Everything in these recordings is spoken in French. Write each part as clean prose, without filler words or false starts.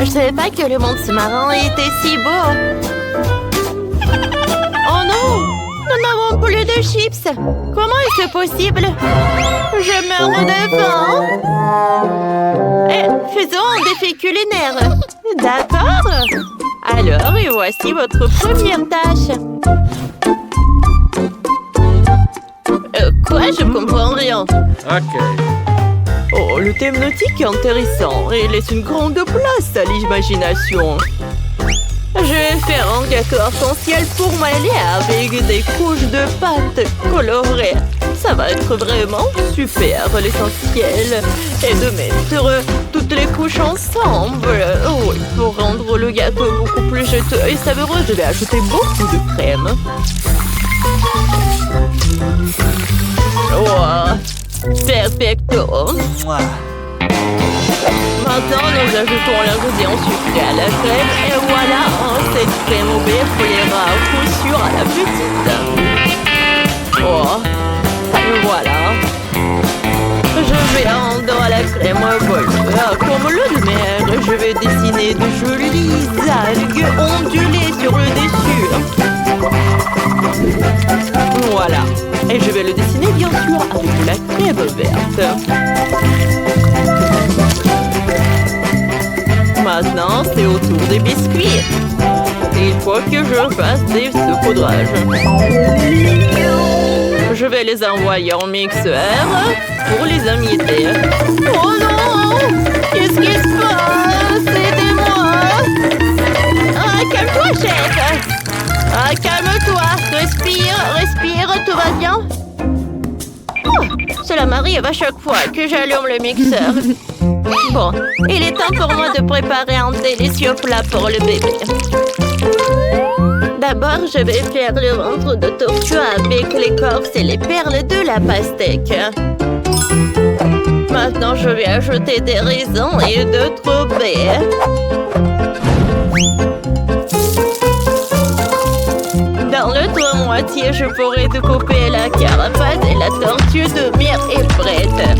Je savais pas que le monde sous-marin était si beau. Oh non! Nous n'avons plus de chips. Comment est-ce possible? Je meurs de faim. Faisons un défi culinaire. D'accord. Alors, et voici votre première tâche. Quoi? Je comprends rien. Ok. Oh, le thème nautique est intéressant et laisse une grande place à l'imagination. Je vais faire un gâteau arc-en-ciel pour m'aller avec des couches de pâte colorées. Ça va être vraiment super. L'essentiel est de mettre toutes les couches ensemble. Oh, oui, pour rendre le gâteau beaucoup plus juteux et savoureux, je vais ajouter beaucoup de crème. Wow, perfecto. Maintenant, nous ajoutons l'ingrédient sucré à la crème et voilà, cette crème au beurre collera à coup sûr à la petite. Oh, voilà. Je vais rendre à la crème au bol. Comme le mer, je vais dessiner de jolies algues ondulées sur le dessus. Voilà. Et je vais le dessiner bien sûr avec de la crème verte. Maintenant, c'est au tour des biscuits. Il faut que je fasse des saupoudrages. Je vais les envoyer en mixeur pour les amiter. Oh non! Qu'est-ce qui se passe? Aidez-moi! Ah, calme-toi, chef! Ah, calme-toi! Respire, respire, tout va bien? Oh, cela m'arrive à chaque fois que j'allume le mixeur. Bon, il est temps pour moi de préparer un délicieux plat pour le bébé. D'abord, je vais faire le ventre de tortue avec l'écorce et les perles de la pastèque. Maintenant, je vais ajouter des raisins et d'autres baies. Dans l'autre moitié, je pourrai découper la carapace et la tortue de mire est prête.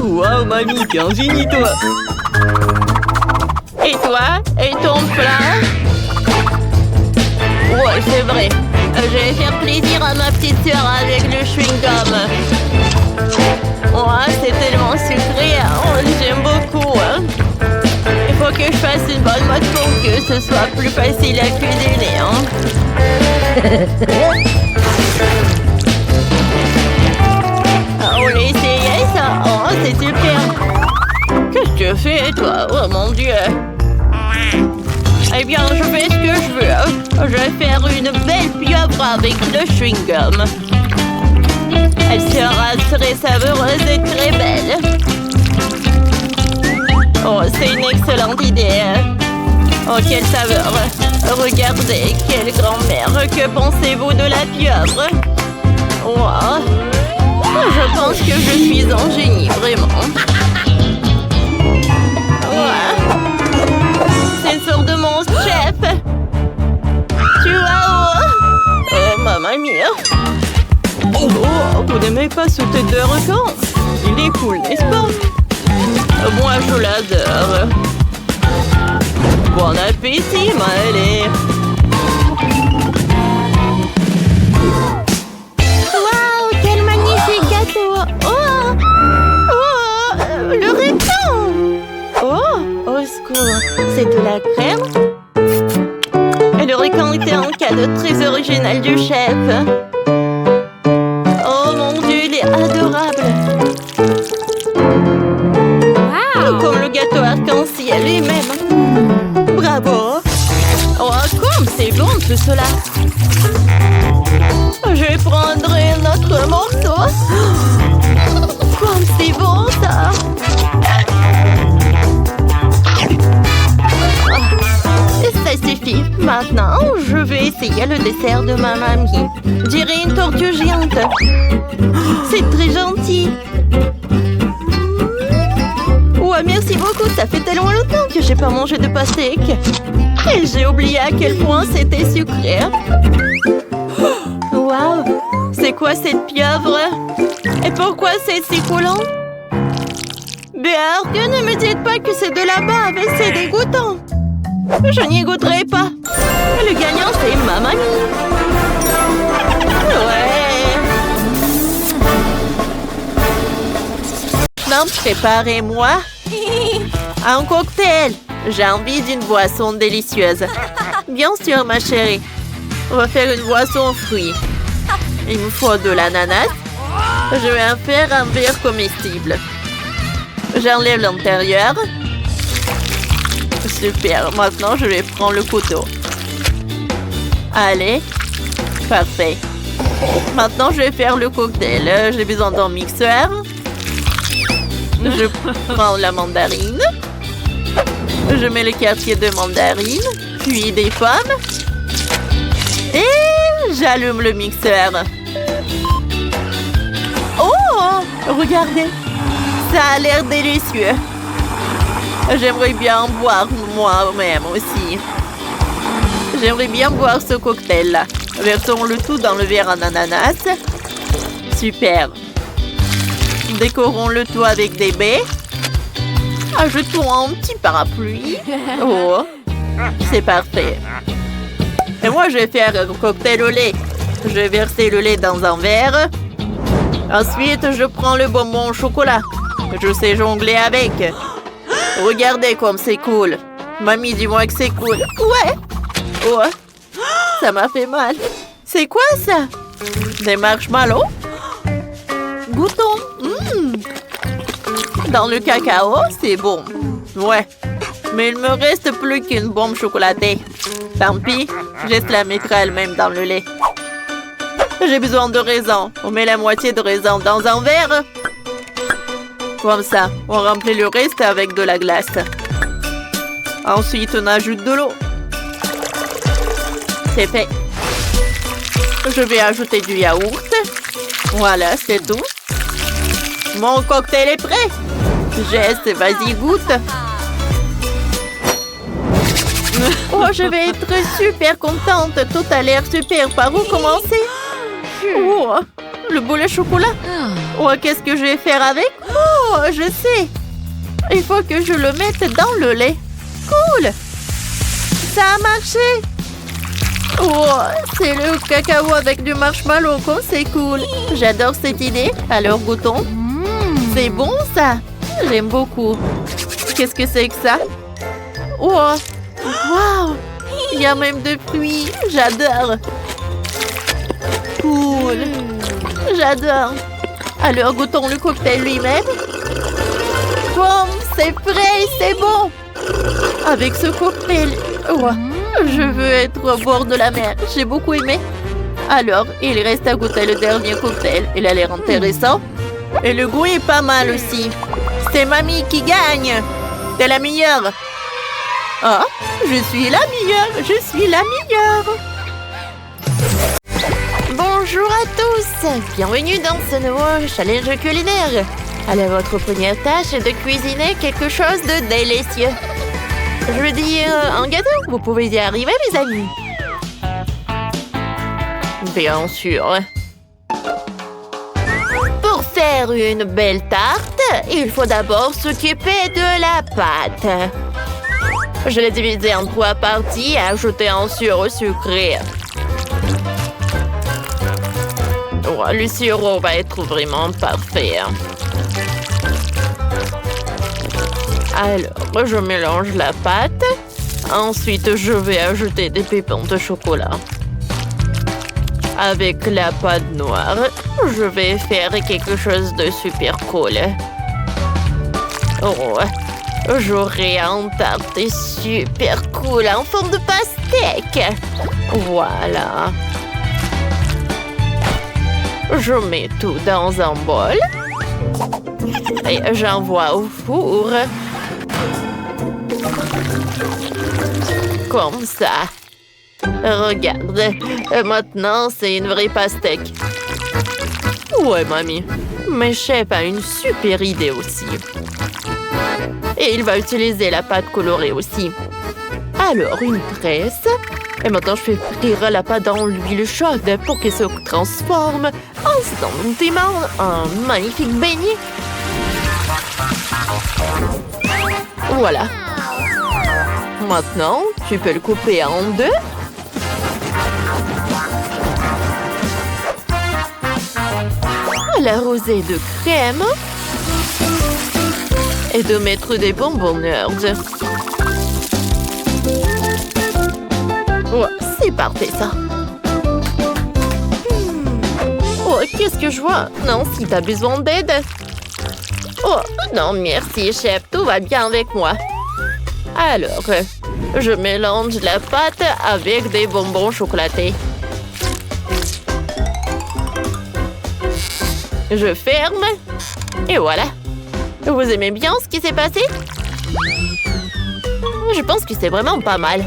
Wow, mamie, t'es un génie, toi! Et toi? Et ton plat? Ouais, c'est vrai. Je vais faire plaisir à ma petite sœur avec le chewing-gum. Ouais, c'est tellement sucré. Oh, j'aime beaucoup. Il faut que je fasse une bonne mode pour que ce soit plus facile à cuisiner. On l'a essayé, ça? Oh, c'est super! Qu'est-ce que tu fais, toi? Oh, mon Dieu! Eh bien, je fais ce que je veux. Je vais faire une belle pieuvre avec le chewing-gum. Elle sera très savoureuse et très belle. Oh, c'est une excellente idée. Oh, quelle saveur! Regardez, quelle grand-mère! Que pensez-vous de la pieuvre? Wow! Je pense que je suis un génie, vraiment. Ouais. C'est une sorte de monstre, chef. Tu vois? Oh, mamma mia. Oh, vous n'aimez pas ce tête de requin? Il est cool, n'est-ce pas? Moi, je l'adore. Bon appétit, Maëlée. C'est de la crème. Et le requin était un cadeau très original du chef. Oh mon Dieu, il est adorable. Wow. Comme le gâteau arc-en-ciel lui-même. Bravo. Oh, comme c'est bon tout cela. Je vais prendre un autre morceau. Comme c'est bon ça. Ça suffit. Maintenant, je vais essayer le dessert de ma mamie. Je dirais une tortue géante. C'est très gentil. pas manger de pastèque. Et j'ai oublié à quel point c'était sucré. Waouh! C'est quoi cette pieuvre? Et pourquoi c'est si coulant? Berk, ne me dites pas que c'est de la bave, c'est dégoûtant. Je n'y goûterai pas. Le gagnant, c'est ma mamie. Ouais. Non, préparez-moi un cocktail. J'ai envie d'une boisson délicieuse. Bien sûr, ma chérie. On va faire une boisson aux fruits. Il me faut de l'ananas. Je vais en faire un verre comestible. J'enlève l'intérieur. Super. Maintenant, je vais prendre le couteau. Allez. Parfait. Maintenant, je vais faire le cocktail. J'ai besoin d'un mixeur. Je prends la mandarine. Je mets le quartier de mandarine. Puis des pommes. Et j'allume le mixeur. Oh! Regardez. Ça a l'air délicieux. J'aimerais bien en boire moi-même aussi. J'aimerais bien boire ce cocktail-là. Versons le tout dans le verre en ananas. Super. Décorons le tout avec des baies. Ajoutons un petit parapluie. Oh, c'est parfait. Et moi, je vais faire un cocktail au lait. Je vais verser le lait dans un verre. Ensuite, je prends le bonbon au chocolat. Je sais jongler avec. Regardez comme c'est cool. Mamie, dis-moi que c'est cool. Ouais. Oh, ça m'a fait mal. C'est quoi ça? Des marshmallows? Goûtons. Dans le cacao, c'est bon. Ouais. Mais il me reste plus qu'une bombe chocolatée. Tant pis, je la mettrai elle-même dans le lait. J'ai besoin de raisin. On met la moitié de raisin dans un verre. Comme ça, on remplit le reste avec de la glace. Ensuite, on ajoute de l'eau. C'est fait. Je vais ajouter du yaourt. Voilà, c'est tout. Mon cocktail est prêt. Jess, vas-y, goûte. Oh, je vais être super contente. Tout a l'air super. Par où commencer? Oh, le boulet chocolat. Oh, qu'est-ce que je vais faire avec? Oh, je sais. Il faut que je le mette dans le lait. Cool. Ça a marché. Oh, c'est le cacao avec du marshmallow. Comme c'est cool. J'adore cette idée. Alors, goûtons. C'est bon, ça. J'aime beaucoup. Qu'est-ce que c'est que ça? Oh, wow. Il y a même des fruits. J'adore. Cool. J'adore. Alors, goûtons le cocktail lui-même. Boum, c'est frais, c'est bon. Avec ce cocktail, oh, je veux être au bord de la mer. J'ai beaucoup aimé. Alors, il reste à goûter le dernier cocktail. Il a l'air intéressant. Et le goût est pas mal aussi. C'est mamie qui gagne. T'es la meilleure. Ah, je suis la meilleure. Je suis la meilleure. Bonjour à tous. Bienvenue dans ce nouveau challenge culinaire. Alors, votre première tâche est de cuisiner quelque chose de délicieux. Je veux dire, un gâteau. Vous pouvez y arriver, mes amis. Bien sûr. Pour faire une belle tarte, il faut d'abord s'occuper de la pâte. Je l'ai divisée en 3 parties et ajouté un sirop sucré. Oh, le sirop va être vraiment parfait. Alors, je mélange la pâte. Ensuite, je vais ajouter des pépins de chocolat. Avec la pâte noire, je vais faire quelque chose de super cool. Oh, j'aurai un tarte super cool en forme de pastèque. Voilà. Je mets tout dans un bol. Et j'envoie au four. Comme ça. Regarde. Maintenant, c'est une vraie pastèque. Ouais, mamie. Mais chef a une super idée aussi. Et il va utiliser la pâte colorée aussi. Alors, une tresse. Et maintenant, je fais frire la pâte dans l'huile chaude pour qu'elle se transforme instantanément en magnifique beignet. Voilà. Maintenant, tu peux le couper en deux. L'arroser de crème. Et de mettre des bonbons Nerds. Ouais, c'est parfait, ça. Oh, qu'est-ce que je vois? Non, si t'as besoin d'aide. Oh, non, merci, chef. Tout va bien avec moi. Alors, je mélange la pâte avec des bonbons chocolatés. Je ferme. Et voilà. Vous aimez bien ce qui s'est passé? Je pense que c'est vraiment pas mal.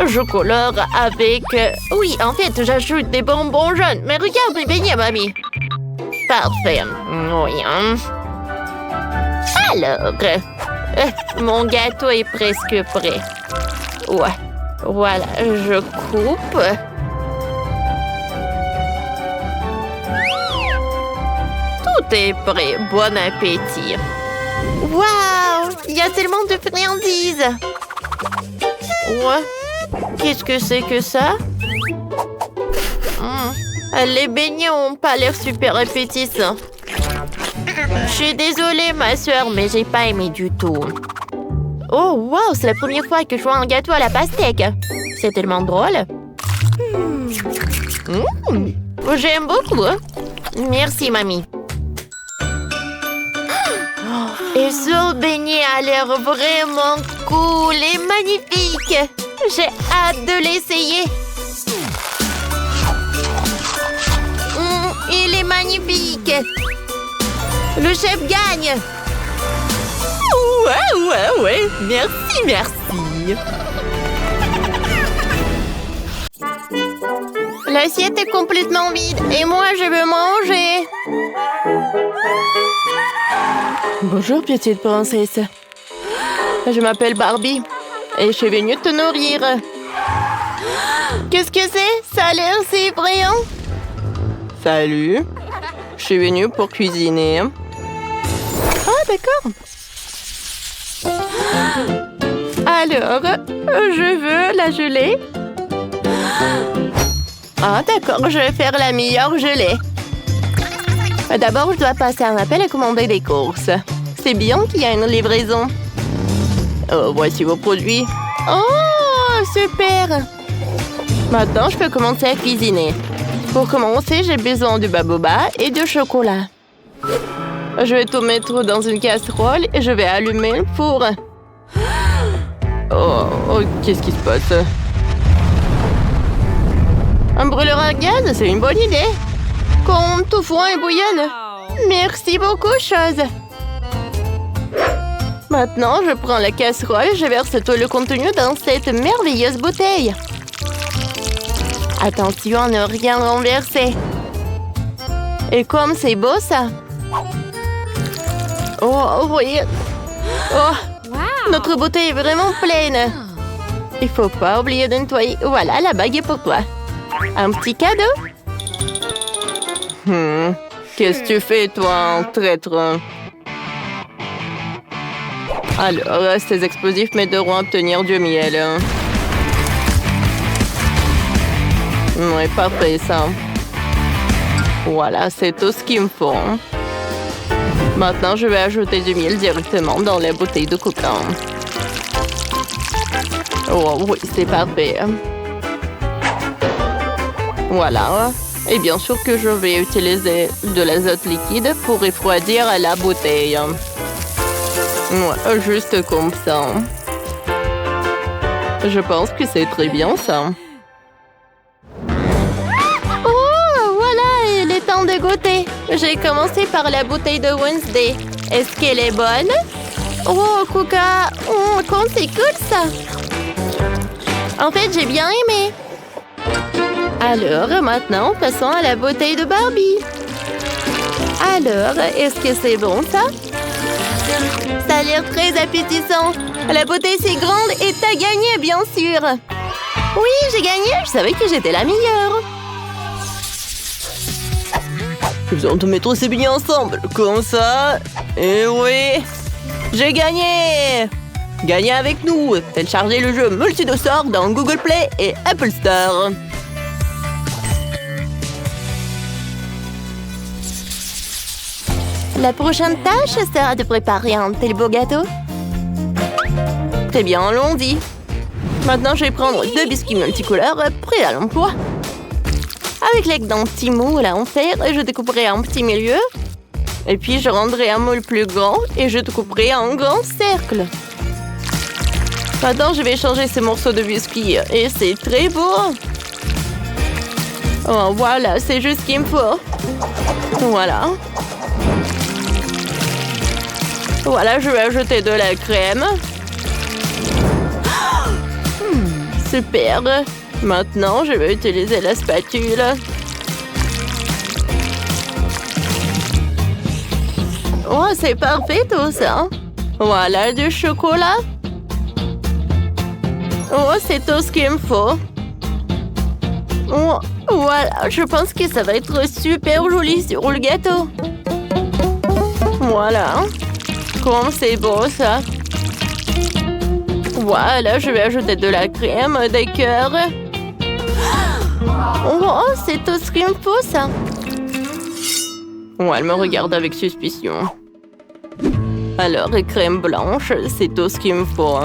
Je colore avec... Oui, en fait, j'ajoute des bonbons jaunes. Mais regarde mes beignets, mamie. Parfait. Oui. Alors, mon gâteau est presque prêt. Ouais. Voilà, je coupe. Tout est prêt. Bon appétit. Waouh! Il y a tellement de friandises. Ouais. Qu'est-ce que c'est que ça? Les beignets ont pas l'air super appétissants. Je suis désolée, ma soeur, mais j'ai pas aimé du tout. Oh, wow! C'est la première fois que je vois un gâteau à la pastèque. C'est tellement drôle. J'aime beaucoup. Merci, mamie. Et ce beignet a l'air vraiment cool et magnifique. J'ai hâte de l'essayer. Il est magnifique. Le chef gagne. Ouais. Merci. L'assiette est complètement vide et moi, je veux manger. Bonjour, petite princesse. Je m'appelle Barbie et je suis venue te nourrir. Qu'est-ce que c'est? Ça a l'air si effrayant. Salut. Je suis venue pour cuisiner. Ah, d'accord. Alors, je veux la gelée. Ah, d'accord, je vais faire la meilleure gelée. D'abord, je dois passer un appel et commander des courses. C'est bien qu'il y a une livraison. Oh, voici vos produits. Oh, super! Maintenant, je peux commencer à cuisiner. Pour commencer, j'ai besoin de baboba et de chocolat. Je vais tout mettre dans une casserole et je vais allumer le four. Oh, qu'est-ce qui se passe? Un brûleur à gaz, c'est une bonne idée. Quand tout fond et bouillonne. Merci beaucoup, chose. Maintenant, je prends la casserole et je verse tout le contenu dans cette merveilleuse bouteille. Attention à ne rien renverser. Et comme c'est beau, ça. Oh, oui. Oh, notre bouteille est vraiment pleine. Il faut pas oublier de nettoyer. Voilà, la bague est pour toi. Un petit cadeau. Qu'est-ce que tu fais, toi, traître? Alors, ces explosifs m'aideront à obtenir du miel. Ouais, parfait, ça. Voilà, c'est tout ce qu'il me faut. Maintenant, je vais ajouter du miel directement dans la bouteille de coca. Oh, oui, c'est parfait. Voilà. Et bien sûr que je vais utiliser de l'azote liquide pour refroidir la bouteille. Ouais, juste comme ça. Je pense que c'est très bien, ça. Oh, voilà, il est temps de goûter. J'ai commencé par la bouteille de Wednesday. Est-ce qu'elle est bonne? Oh, Kuka, comme c'est cool, ça. En fait, j'ai bien aimé. Alors, maintenant, passons à la bouteille de Barbie. Alors, est-ce que c'est bon, ça? Ça a l'air très appétissant. La beauté c'est grande et t'as gagné, bien sûr. Oui, j'ai gagné. Je savais que j'étais la meilleure. Nous allons te mettre ces billets ensemble, comme ça. Et oui, j'ai gagné. Gagnez avec nous. Téléchargez le jeu Multidosor dans Google Play et Apple Store. La prochaine tâche sera de préparer un tel beau gâteau. Très bien, allons-y. Maintenant, je vais prendre 2 biscuits multicouleurs prêts à l'emploi. Avec l'aide d'un petit moule en fer, je découperai un petit milieu. Et puis, je rendrai un moule plus grand et je découperai un grand cercle. Maintenant, je vais changer ces morceaux de biscuits et c'est très beau. Oh, voilà, c'est juste ce qu'il me faut. Voilà. Voilà, je vais ajouter de la crème. Super. Maintenant, je vais utiliser la spatule. Oh, c'est parfait tout ça. Voilà, du chocolat. Oh, c'est tout ce qu'il me faut. Oh, voilà, je pense que ça va être super joli sur le gâteau. Voilà. Comme c'est beau ça. Voilà, je vais ajouter de la crème, des cœurs. Oh, c'est tout ce qu'il me faut ça. Oh, elle me regarde avec suspicion. Alors, crème blanche, c'est tout ce qu'il me faut.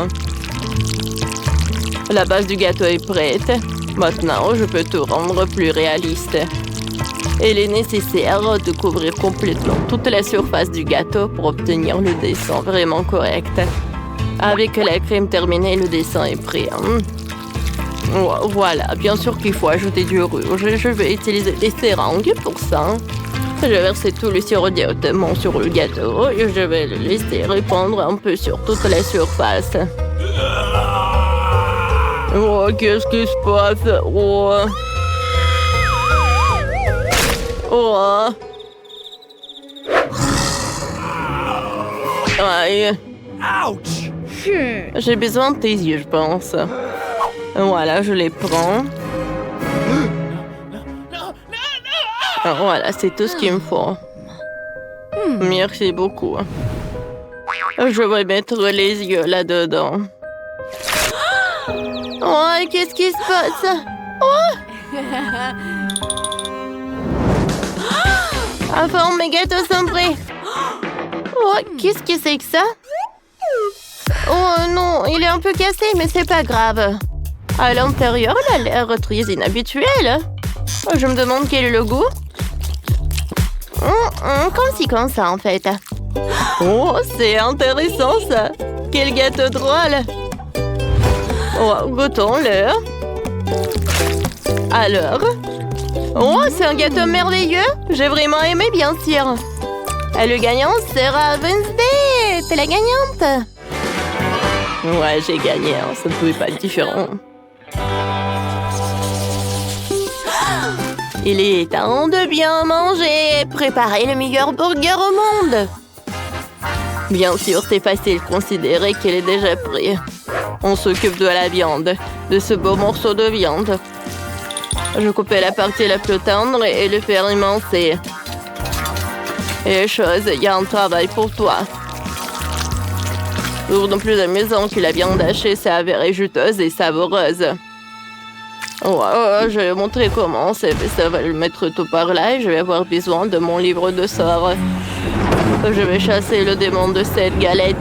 La base du gâteau est prête. Maintenant, je peux tout rendre plus réaliste. Il est nécessaire de couvrir complètement toute la surface du gâteau pour obtenir le dessin vraiment correct. Avec la crème terminée, le dessin est prêt. Voilà, bien sûr qu'il faut ajouter du rouge. Je vais utiliser des seringues pour ça. Je vais verser tout le sirop directement sur le gâteau et je vais le laisser répandre un peu sur toute la surface. Oh, qu'est-ce qui se passe? Oh. Oh. Aïe. Ouch! J'ai besoin de tes yeux, je pense. Voilà, je les prends. Voilà, c'est tout ce qu'il me faut. Merci beaucoup. Je vais mettre les yeux là-dedans. Oh, qu'est-ce qui se passe? Oh! Enfin, mes gâteaux sont prêts. Oh, qu'est-ce que c'est que ça? Oh non, il est un peu cassé, mais c'est pas grave. À l'intérieur, il a l'air très inhabituel. Je me demande quel est le goût. Comme ci, comme ça, en fait. Oh, c'est intéressant, ça. Quel gâteau drôle. Oh, goûtons-le. Alors? Oh, c'est un gâteau merveilleux. J'ai vraiment aimé, bien sûr. Et le gagnant sera Wednesday. T'es la gagnante. Ouais, j'ai gagné. Hein. Ça ne pouvait pas être différent. Il est temps de bien manger et préparer le meilleur burger au monde. Bien sûr, c'est facile de considérer qu'il est déjà prêt. On s'occupe de la viande, de ce beau morceau de viande. Je coupais la partie la plus tendre et le faire émincer. Et chose, il y a un travail pour toi. D'autant plus amusant que la viande hachée s'est avérée juteuse et savoureuse. Je vais montrer comment. Ça va le mettre tout par là et je vais avoir besoin de mon livre de sorts. Je vais chasser le démon de cette galette.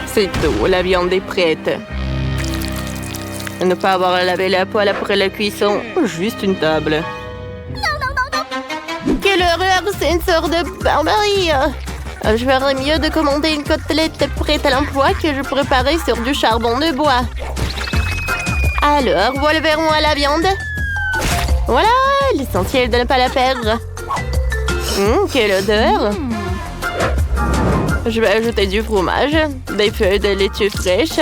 C'est tout, la viande est prête. Ne pas avoir à laver la poêle après la cuisson, juste une table. Quelle horreur, c'est une sorte de barbarie. Je verrais mieux de commander une côtelette prête à l'emploi que je préparais sur du charbon de bois. Alors, voilà vers moi la viande. Voilà, l'essentiel de ne pas la perdre. Quelle odeur! Je vais ajouter du fromage, des feuilles de laitue fraîche,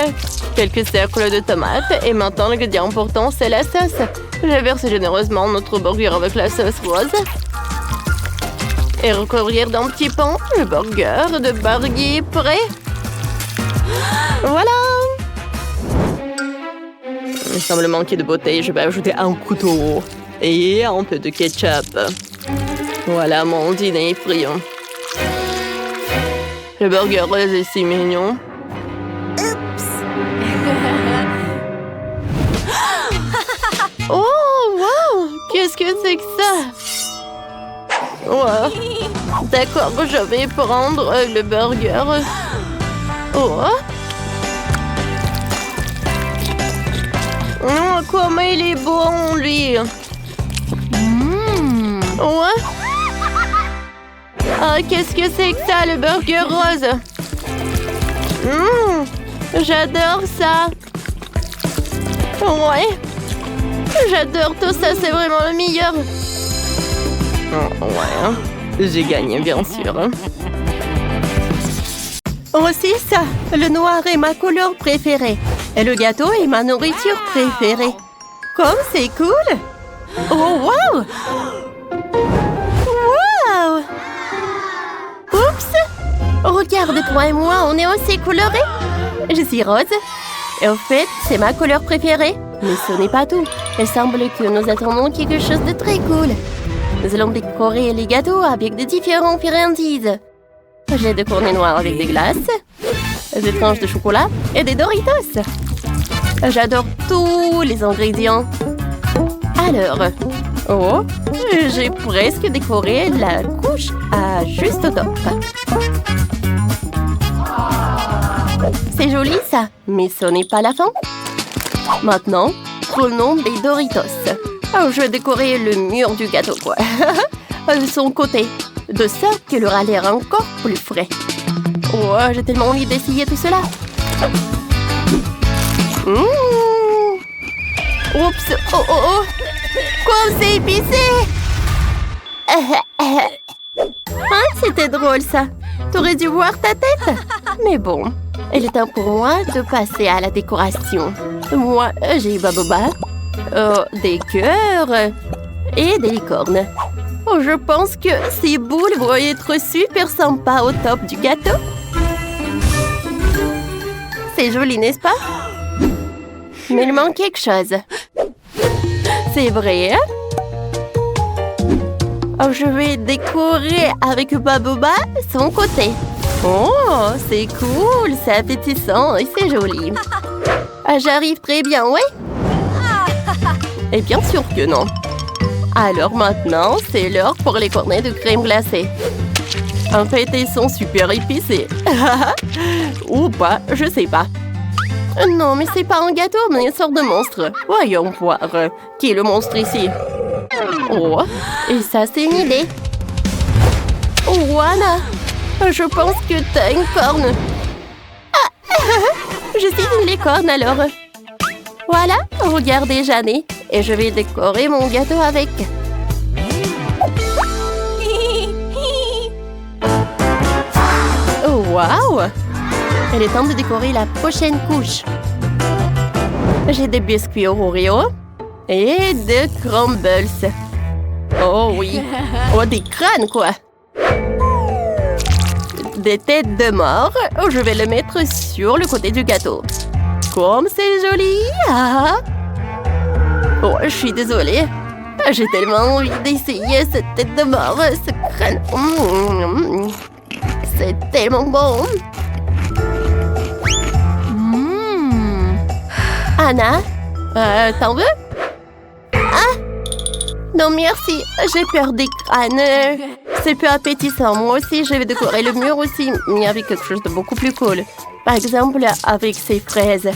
quelques cercles de tomates et maintenant l'ingrédient important c'est la sauce. Je verse généreusement notre burger avec la sauce rose. Et recouvrir d'un petit pain. Le burger de Bargy est prêt. Voilà. Il semble manquer de beauté. Je vais ajouter un couteau. Et un peu de ketchup. Voilà mon dîner friand. Le burger rose est si mignon. Oh, wow! Qu'est-ce que c'est que ça? Wow. D'accord, je vais prendre le burger. Oh! Oh, comment il est bon, lui! Ouais? Ah, qu'est-ce que c'est que ça, le burger rose? J'adore ça! Ouais! J'adore tout ça, c'est vraiment le meilleur! Oh, ouais, j'ai gagné, bien sûr. Aussi ça, le noir est ma couleur préférée. Et le gâteau est ma nourriture préférée. Comme c'est cool! Oh, wow! Wow! Oups! Regarde, toi et moi, on est aussi colorés. Je suis rose. Et au fait, c'est ma couleur préférée. Mais ce n'est pas tout. Il semble que nous attendons quelque chose de très cool. Nous allons décorer les gâteaux avec de différentes friandises. J'ai des cornets noirs avec des glaces, des tranches de chocolat et des Doritos. J'adore tous les ingrédients. Alors, oh, j'ai presque décoré la couche à juste au top. C'est joli ça, mais ce n'est pas la fin. Maintenant, prenons des Doritos. Oh, je vais décorer le mur du gâteau, quoi. De son côté, de sorte qu'il aura l'air encore plus frais. Oh, j'ai tellement envie d'essayer tout cela. Oups, oh, oh, oh. Comme c'est épicé. C'était drôle, ça. T'aurais dû voir ta tête. Mais bon, il est temps pour moi de passer à la décoration. Moi, j'ai Baboba, des cœurs et des licornes. Oh, je pense que ces boules vont être super sympas au top du gâteau. C'est joli, n'est-ce pas? Mais il manque quelque chose. C'est vrai, hein? Oh, je vais décorer avec Baboba son côté. Oh, c'est cool, c'est appétissant et c'est joli. Ah, j'arrive très bien, ouais? Et bien sûr que non. Alors maintenant, c'est l'heure pour les cornets de crème glacée. En fait, ils sont super épicés. Ou pas, je sais pas. Non, mais c'est pas un gâteau, mais une sorte de monstre. Voyons voir. Qui est le monstre ici? Oh, et ça, c'est une idée. Voilà. Je pense que t'as une corne. Ah, je suis une licorne alors. Voilà, regardez, Jeannet. Et je vais décorer mon gâteau avec. Oh, waouh! Il est temps de décorer la prochaine couche. J'ai des biscuits Oreo et des crumbles. Oh oui. Oh, des crânes, quoi. Des têtes de mort. Oh, je vais les mettre sur le côté du gâteau. Comme c'est joli. Ah. Oh, je suis désolée. J'ai tellement envie d'essayer cette tête de mort, ce crâne. C'est tellement bon. Anna, t'en veux? Ah? Non, merci. J'ai peur des crânes. C'est peu appétissant. Moi aussi, je vais décorer le mur aussi, mais avec quelque chose de beaucoup plus cool. Par exemple, avec ces fraises.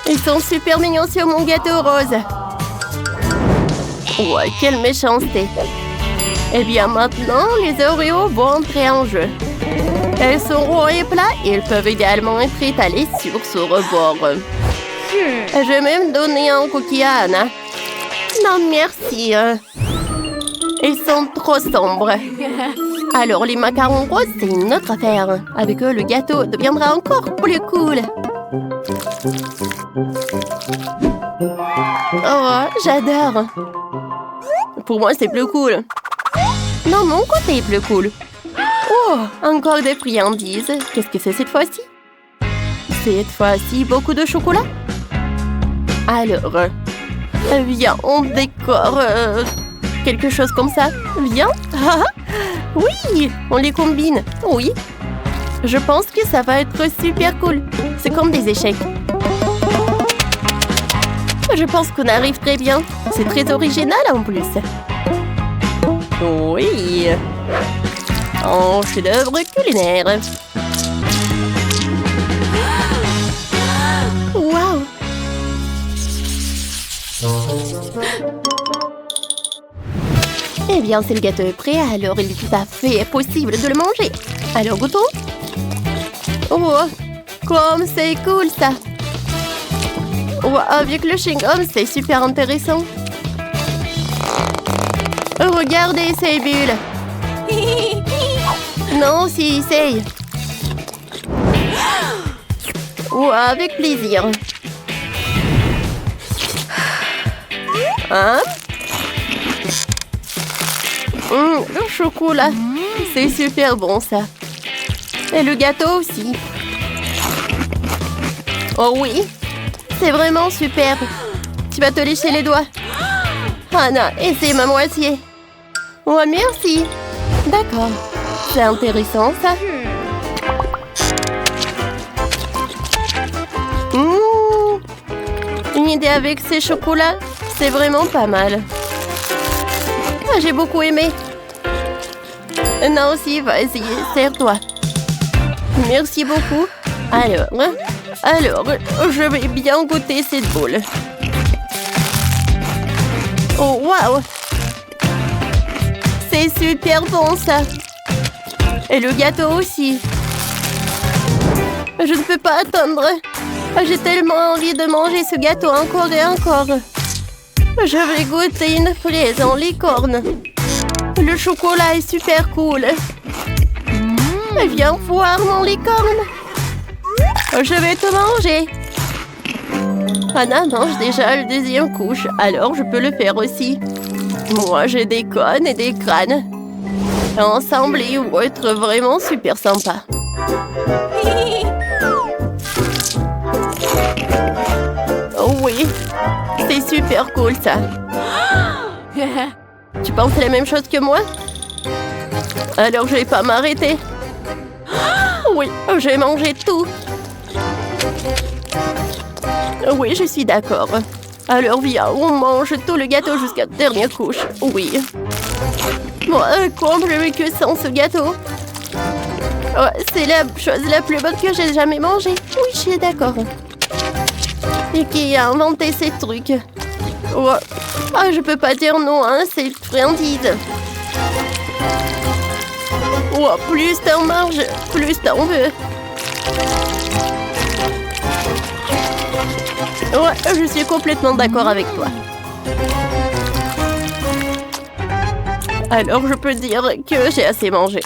Ils sont super mignons sur mon gâteau rose. Ouais, quelle méchanceté. Eh bien, maintenant, les Oreos vont entrer en jeu. Elles sont ronds et plats et elles peuvent également être étalées sur ce rebord. Je vais même donner un cookie à Anna. Non, merci. Ils sont trop sombres. Alors, les macarons roses, c'est une autre affaire. Avec eux, le gâteau deviendra encore plus cool. Oh, j'adore. Pour moi, c'est plus cool. Non, mon côté est plus cool. Oh, encore des friandises. Qu'est-ce que c'est cette fois-ci? Cette fois-ci, beaucoup de chocolat? Alors, viens, on décore quelque chose comme ça. Viens. Oui, on les combine. Oui. Je pense que ça va être super cool. C'est comme des échecs. Je pense qu'on arrive très bien. C'est très original en plus. Oui. Un chef-d'œuvre culinaire. Wow. Eh bien, si le gâteau est prêt, alors il est tout à fait possible de le manger. Alors, goûtons. Oh, comme c'est cool ça. Oh, avec le chewing-gum, c'est super intéressant. Regardez ces bulles. Non, si, essaye. Oh, avec plaisir. Hein? Le chocolat. C'est super bon, ça. Et le gâteau aussi. Oh oui. C'est vraiment super. Tu vas te lécher les doigts. Anna, et c'est ma moitié. Oh, merci. D'accord. C'est intéressant, ça. Une idée avec ces chocolats, c'est vraiment pas mal. Ah, j'ai beaucoup aimé. Non, si, vas-y, sers-toi. Merci beaucoup. Alors, je vais bien goûter cette boule. Oh, waouh! C'est super bon, ça. Et le gâteau aussi. Je ne peux pas attendre. J'ai tellement envie de manger ce gâteau encore et encore. Je vais goûter une fraise en licorne. Le chocolat est super cool. Viens voir mon licorne. Je vais te manger. Anna mange déjà le deuxième couche, alors je peux le faire aussi. Moi, j'ai des cônes et des crânes. Ensemble, ils vont être vraiment super sympas. Oh oui, c'est super cool ça. Tu penses la même chose que moi? Alors je vais pas m'arrêter. Oui, j'ai mangé tout. Oui, je suis d'accord. Alors viens, on mange tout le gâteau jusqu'à la dernière couche. Oui. Moi, comment je vais que sans ce gâteau? Oh, c'est la chose la plus bonne que j'ai jamais mangée. Oui, je suis d'accord. Et qui a inventé ces trucs? Oh, je peux pas dire non, hein, c'est friandise. Oh, plus t'en manges, plus t'en veux. Ouais, je suis complètement d'accord avec toi. Alors, je peux dire que j'ai assez mangé.